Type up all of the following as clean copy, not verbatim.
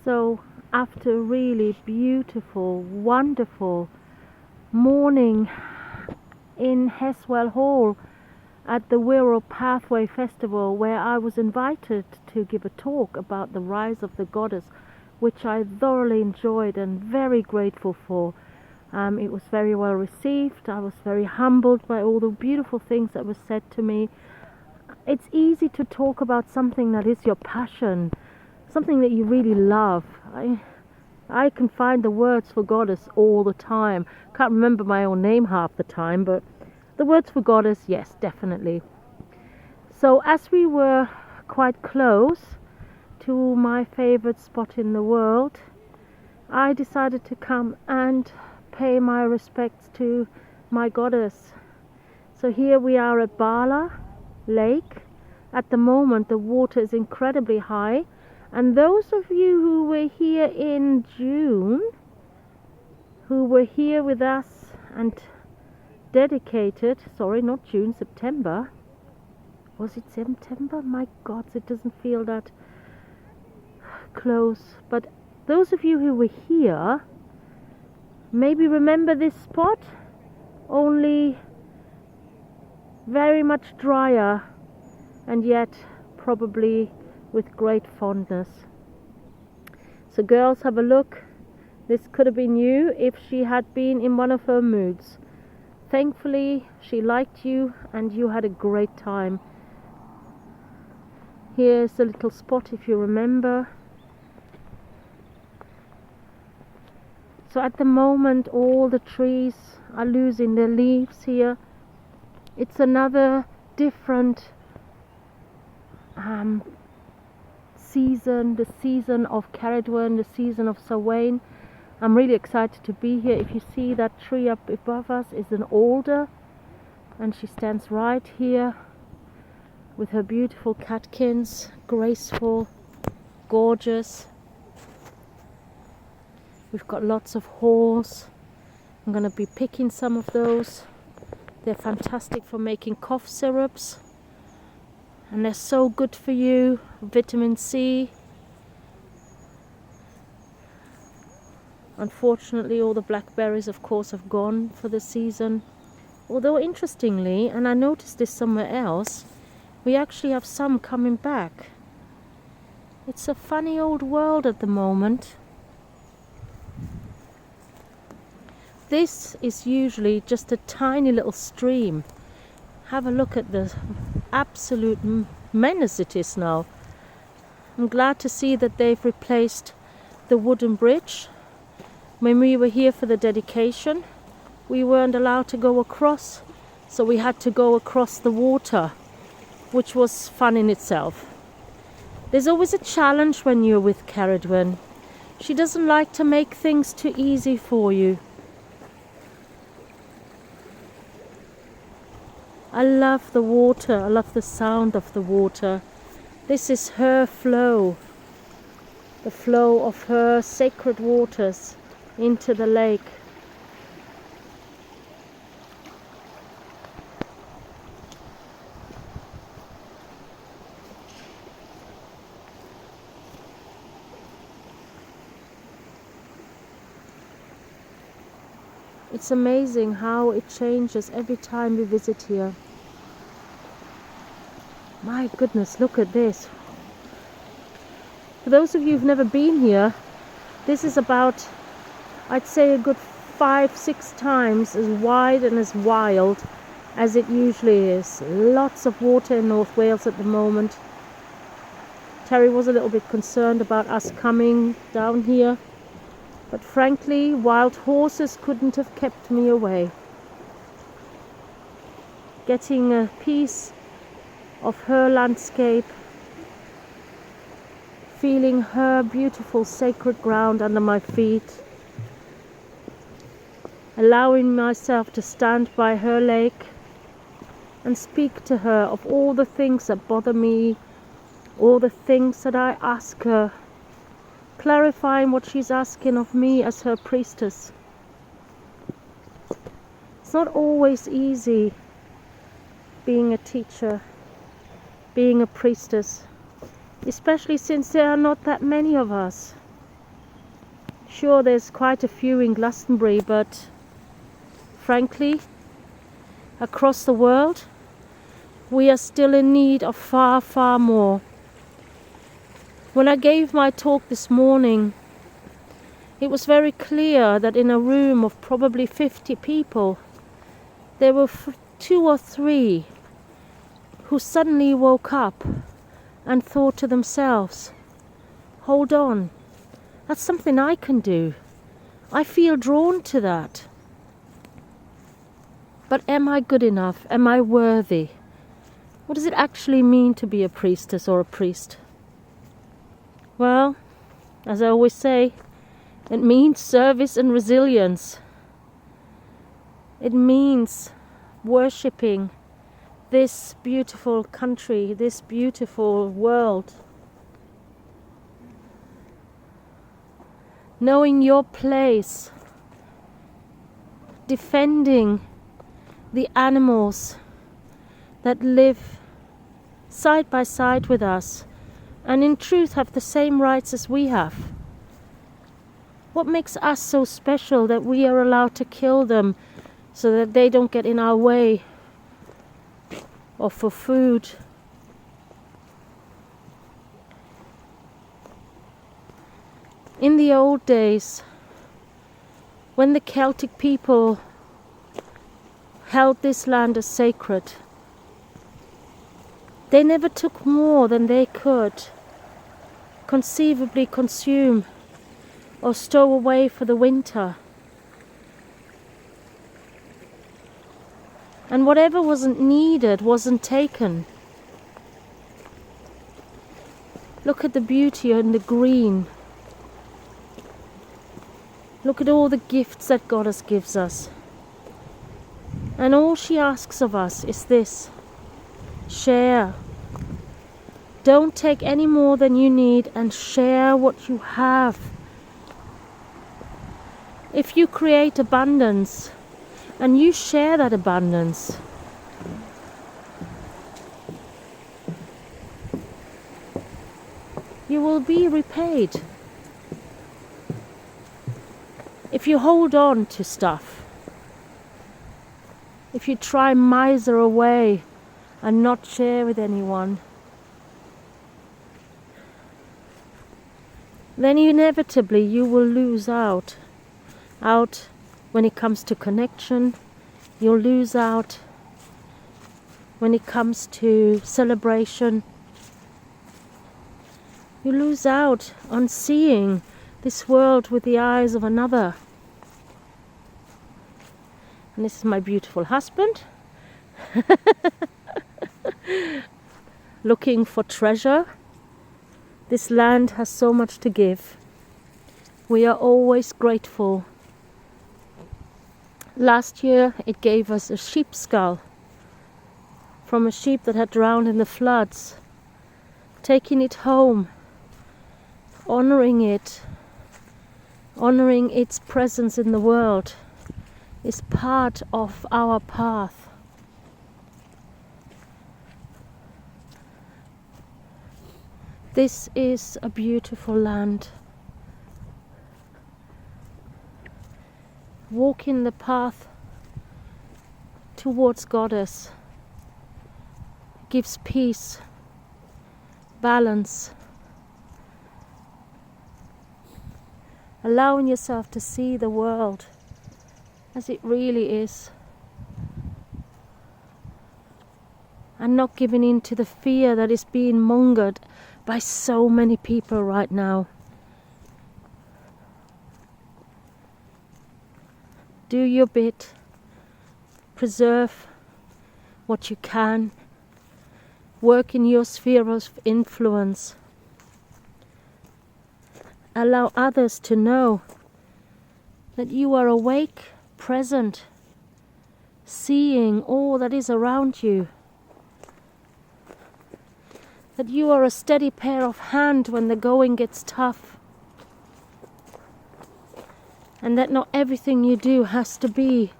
So after a really beautiful, wonderful morning in Heswell Hall at the Wirral Pathway Festival, where I was invited to give a talk about the rise of the goddess, which I thoroughly enjoyed and very grateful for. It was very well received. I was very humbled by all the beautiful things that were said to me. It's easy to talk about something that is your passion, something that you really love. I can find the words for goddess all the time. Can't remember my own name half the time, but the words for goddess, yes, definitely. So as we were quite close to my favorite spot in the world, I decided to come and pay my respects to my goddess. So here we are at Bala Lake. At the moment the water is incredibly high, and those of you who were here in June, who were here with us and dedicated, sorry, not June, September. Was it September? My God, it doesn't feel that close. But those of you who were here maybe remember this spot, only very much drier, and yet probably with great fondness. So girls, have a look. This could have been you if she had been in one of her moods. Thankfully she liked you and you had a great time. Here's the little spot, if you remember. So at the moment all the trees are losing their leaves here. It's another different season, the season of Cerridwen, the season of Cerridwen. I'm really excited to be here. If you see that tree up above us is an alder, and she stands right here with her beautiful catkins, graceful, gorgeous. We've got lots of haws. I'm going to be picking some of those. They're fantastic for making cough syrups, and they're so good for you. Vitamin C. Unfortunately all the blackberries of course have gone for the season, although interestingly, and I noticed this somewhere else, we actually have some coming back. It's a funny old world at the moment. This is usually just a tiny little stream. Have a look at the absolute menace it is now. I'm glad to see that they've replaced the wooden bridge. When we were here for the dedication, we weren't allowed to go across, so we had to go across the water, which was fun in itself. There's always a challenge when you're with Cerridwen. She doesn't like to make things too easy for you. I love the water, I love the sound of the water. This is her flow, the flow of her sacred waters into the lake. It's amazing how it changes every time we visit here. My goodness, look at this. For those of you who've never been here, this is about, I'd say, a good 5-6 times as wide and as wild as it usually is. Lots of water in North Wales at the moment. Terry was a little bit concerned about us coming down here, but frankly, wild horses couldn't have kept me away. Getting a piece of her landscape, feeling her beautiful sacred ground under my feet, allowing myself to stand by her lake and speak to her of all the things that bother me, all the things that I ask her, clarifying what she's asking of me as her priestess. It's not always easy being a teacher, being a priestess, especially since there are not that many of us. Sure, there's quite a few in Glastonbury, but frankly, across the world, we are still in need of far, far more. When I gave my talk this morning, it was very clear that in a room of probably 50 people, there were 2 or 3 who suddenly woke up and thought to themselves, hold on, that's something I can do. I feel drawn to that. But am I good enough? Am I worthy? What does it actually mean to be a priestess or a priest? Well, as I always say, it means service and resilience. It means worshipping this beautiful country, this beautiful world. Knowing your place, defending the animals that live side by side with us and in truth have the same rights as we have. What makes us so special that we are allowed to kill them so that they don't get in our way or for food? In the old days, when the Celtic people held this land as sacred, they never took more than they could conceivably consume or stow away for the winter. And whatever wasn't needed wasn't taken. Look at the beauty and the green. Look at all the gifts that Goddess gives us. And all she asks of us is this: share. Don't take any more than you need and share what you have. If you create abundance and you share that abundance, you will be repaid. If you hold on to stuff, if you try miser away and not share with anyone, then inevitably you will lose out when it comes to connection. You'll lose out when it comes to celebration. You lose out on seeing this world with the eyes of another. And this is my beautiful husband looking for treasure. This land has so much to give. We are always grateful. Last year it gave us a sheep skull from a sheep that had drowned in the floods. Taking it home, honoring it, honoring its presence in the world is part of our path. This is a beautiful land. Walking the path towards Goddess gives peace, balance, allowing yourself to see the world as it really is, and not giving in to the fear that is being mongered by so many people right now. Do your bit, preserve what you can, work in your sphere of influence, allow others to know that you are awake, present, seeing all that is around you, that you are a steady pair of hands when the going gets tough, and that not everything you do has to be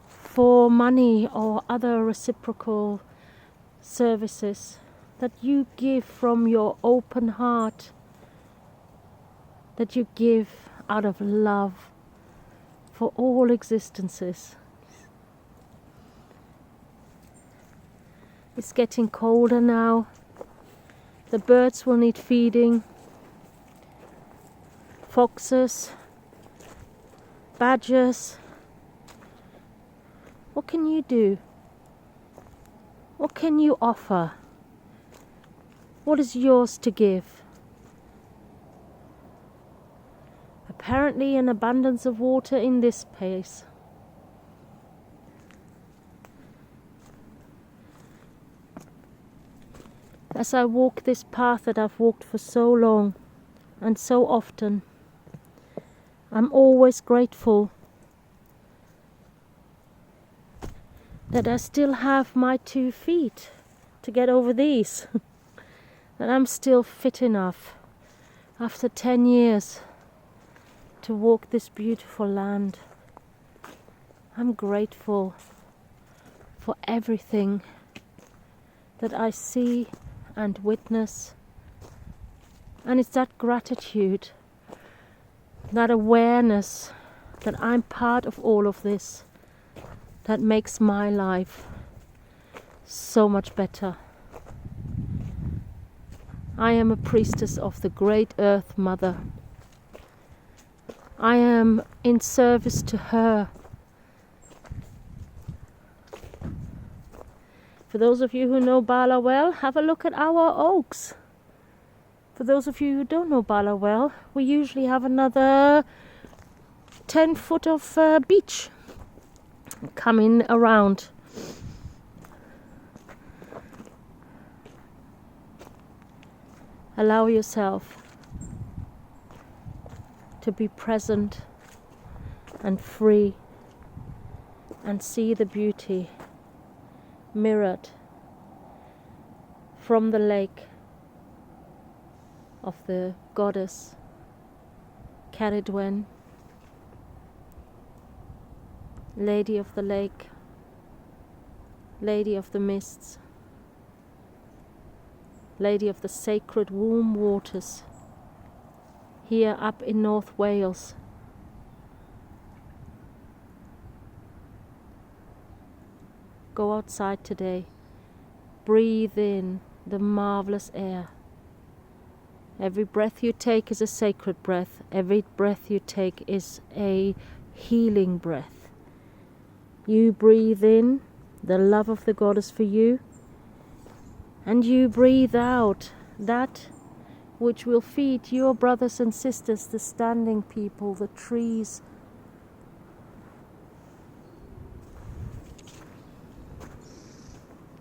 for money or other reciprocal services, that you give from your open heart that you give out of love for all existences. It's getting colder now. The birds will need feeding. Foxes, badgers. What can you do? What can you offer? What is yours to give? Apparently an abundance of water in this place. As I walk this path that I've walked for so long and so often, I'm always grateful that I still have my 2 feet to get over these. That I'm still fit enough after 10 years to walk this beautiful land. I'm grateful for everything that I see and witness. And it's that gratitude, that awareness that I'm part of all of this, that makes my life so much better. I am a priestess of the great Earth Mother. I am in service to her. For those of you who know Bala well, have a look at our oaks. For those of you who don't know Bala well, we usually have another 10 foot of beach coming around. Allow yourself to be present and free and see the beauty mirrored from the lake of the goddess Cerridwen, Lady of the Lake, Lady of the Mists, Lady of the Sacred Warm Waters, here up in North Wales. Go outside today, breathe in the marvelous air. Every breath you take is a sacred breath. Every breath you take is a healing breath. You breathe in the love of the goddess for you, and you breathe out that which will feed your brothers and sisters, the standing people, the trees.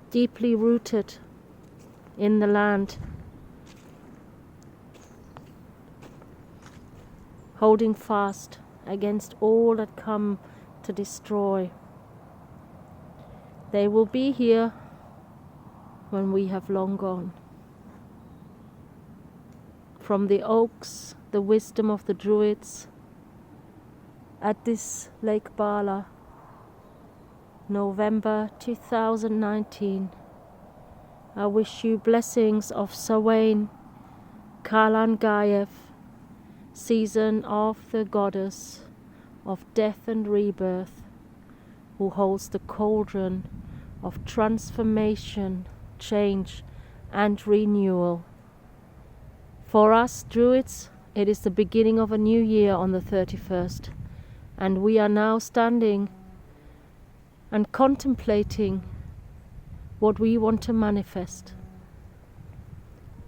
Deeply rooted in the land, holding fast against all that come to destroy. They will be here when we have long gone. From the oaks, the wisdom of the Druids, at this Lake Bala, November 2019, I wish you blessings of Samhain, Kalan Gaev, season of the goddess of death and rebirth, who holds the cauldron of transformation, change and renewal. For us Druids, it is the beginning of a new year on the 31st, and we are now standing and contemplating what we want to manifest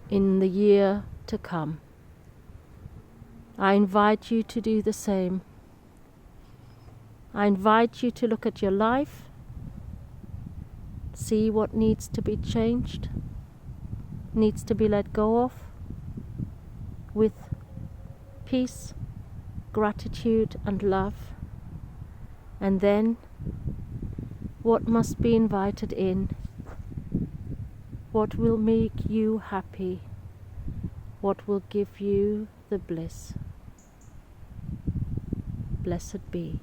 in the year to come. I invite you to do the same. I invite you to look at your life, see what needs to be changed, needs to be let go of, with peace, gratitude and love, and then what must be invited in, what will make you happy, what will give you the bliss. Blessed be.